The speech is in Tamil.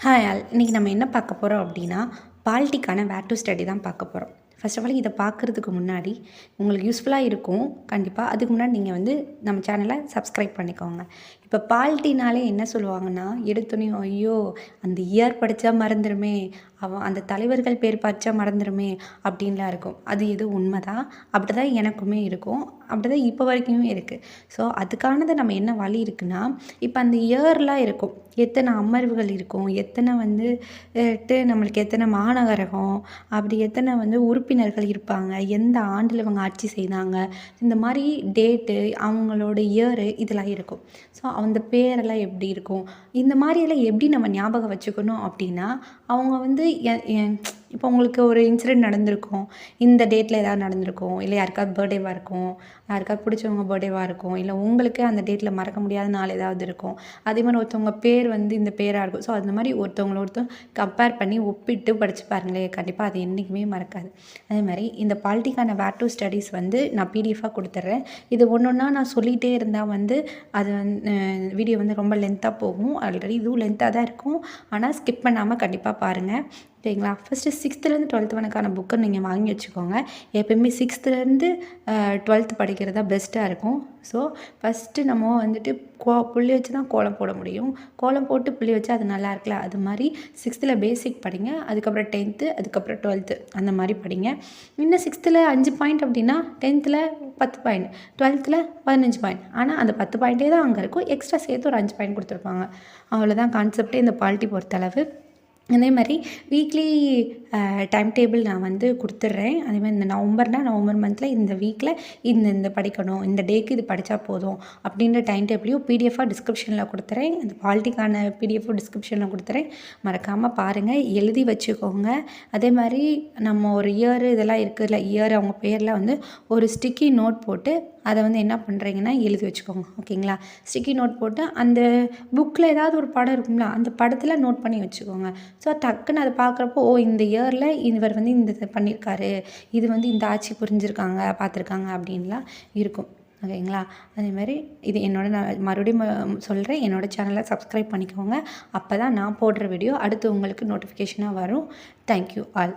Hi all. இன்றைக்கி நம்ம என்ன பார்க்க போகிறோம் அப்படின்னா, பாலிட்டிக்கான வேர் டு ஸ்டடி தான் பார்க்க போகிறோம். ஃபர்ஸ்ட் ஆஃப் ஆல் இதை பார்க்குறதுக்கு முன்னாடி உங்களுக்கு யூஸ்ஃபுல்லாக இருக்கும் கண்டிப்பாக. அதுக்கு முன்னாடி நீங்கள் வந்து நம்ம சேனலை சப்ஸ்கிரைப் பண்ணிக்கோங்க. இப்போ பாலிட்டினாலே என்ன சொல்லுவாங்கன்னா, எடுத்தோன்னே ஐயோ அந்த இயர் படித்தா மறந்துடுமே, அந்த தலைவர்கள் பேர் படித்தா மறந்துடுமே அப்படின்லாம் இருக்கும். அது எதுவும் உண்மை தான். அப்படி தான் எனக்குமே இருக்கும். அப்படி தான் இப்போ வரைக்குமே இருக்குது. ஸோ அதுக்கானது நம்ம என்ன வழி இருக்குன்னா, இப்போ அந்த இயர்லாம் இருக்கும். எத்தனை அமர்வுகள் இருக்கும், எத்தனை வந்து நம்மளுக்கு எத்தனை மாநகரகம், அப்படி எத்தனை வந்து உறுப்பினர்கள் இருப்பாங்க, எந்த ஆண்டில் இவங்க ஆட்சி செய்தாங்க, இந்த மாதிரி டேட்டு, அவங்களோட இயரு இதெல்லாம் இருக்கும். ஸோ அந்த பேரெல்லாம் எப்படி இருக்கும், இந்த மாதிரியெல்லாம் எப்படி நம்ம ஞாபகம் வச்சுக்கணும் அப்படின்னா, அவங்க வந்து இப்போ உங்களுக்கு ஒரு இன்சிடெண்ட் நடந்திருக்கும். இந்த டேட்டில் ஏதாவது நடந்திருக்கும், இல்லை யாருக்காவது பர்த்டேவாக இருக்கும், யாருக்காவது பிடிச்சவங்க பர்த்டேவாக இருக்கும், இல்லை உங்களுக்கு அந்த டேட்டில் மறக்க முடியாத நாள் ஏதாவது இருக்கும். அதே மாதிரி ஒருத்தவங்க பேர் வந்து இந்த பேராக இருக்கும். ஸோ அந்த மாதிரி ஒருத்தவங்க கம்பேர் பண்ணி ஒப்பிட்டு படித்து பாருங்களேன், கண்டிப்பாக அது என்றைக்குமே மறக்காது. அதே மாதிரி இந்த பாலிட்டிக்கான வேர் டு ஸ்டடீஸ் வந்து நான் பிடிஎஃபாக கொடுத்துட்றேன். இது ஒன்று ஒன்றா நான் சொல்லிகிட்டே இருந்தால் வந்து அது வீடியோ வந்து ரொம்ப லென்த்தாக போகும். ஆல்ரெடி இதுவும் லென்த்தாக தான் இருக்கும். ஆனால் ஸ்கிப் பண்ணாமல் கண்டிப்பாக பாருங்கள், சரிங்களா? ஃபஸ்ட்டு 6th-லேருந்து 12th வரைக்கான புக்கை நீங்கள் வாங்கி வச்சுக்கோங்க. எப்போயுமே 6th-லேருந்து 12th படிக்கிறது தான் பெஸ்ட்டாக இருக்கும். ஸோ ஃபஸ்ட்டு நம்ம வந்துட்டு புள்ளி வச்சு தான் கோலம் போட முடியும். கோலம் போட்டு புள்ளி வச்சா அது நல்லா இருக்குல்ல, அது மாதிரி 6th பேசிக் படிங்க. அதுக்கப்புறம் 10th, அதுக்கப்புறம் 12th அந்த மாதிரி படிங்க. இன்னும் 6th 5 பாயிண்ட் அப்படின்னா 10th 10 பாயிண்ட், 12th 15 பாயிண்ட். ஆனால் அந்த 10 பாயிண்ட்டே தான் அங்கே இருக்கும். எக்ஸ்ட்ரா சேர்த்து ஒரு 5 பாயிண்ட் கொடுத்துருப்பாங்க. அவ்வளோதான் கான்செப்டே இந்த பாலிட்டி பொறுத்தளவு. அதே மாதிரி வீக்லி டைம் டேபிள் நான் வந்து கொடுத்துட்றேன். அதே மாதிரி இந்த நவம்பர் மந்தில் இந்த வீக்கில் இந்த படிக்கணும், இந்த டேக்கு இது படித்தா போதும் அப்படின்ற டைம் டேபிளையும் பிடிஎஃபாக டிஸ்கிரிப்ஷனில் கொடுத்துறேன். இந்த பாலிட்டிக்கான பிடிஎஃபும் டிஸ்கிரிப்ஷனில் கொடுத்துறேன். மறக்காமல் பாருங்கள், எழுதி வச்சுக்கோங்க. அதே மாதிரி நம்ம ஒரு இயர் இதெல்லாம் இருக்குதுல்ல, இயர் அவங்க பேரில் வந்து ஒரு ஸ்டிக்கி நோட் போட்டு அதை வந்து என்ன பண்ணுறீங்கன்னா எழுதி வச்சுக்கோங்க, ஓகேங்களா? ஸ்டிக்கி நோட் போட்டு அந்த புக்கில் ஏதாவது ஒரு படம் இருக்குங்களா, அந்த படத்தில் நோட் பண்ணி வச்சுக்கோங்க. ஸோ டக்குன்னு அதை பார்க்குறப்போ இந்த இயரில் இவர் வந்து இந்த இதை பண்ணியிருக்காரு, இது வந்து இந்த ஆட்சி புரிஞ்சுருக்காங்க, பார்த்துருக்காங்க அப்படின்லாம் இருக்கும், ஓகேங்களா? அதேமாதிரி இது நான் மறுபடியும் சொல்கிறேன், என்னோடய சேனலை சப்ஸ்கிரைப் பண்ணிக்கோங்க. அப்போ தான் நான் போடுற வீடியோ அடுத்து உங்களுக்கு நோட்டிஃபிகேஷனாக வரும். Thank you all.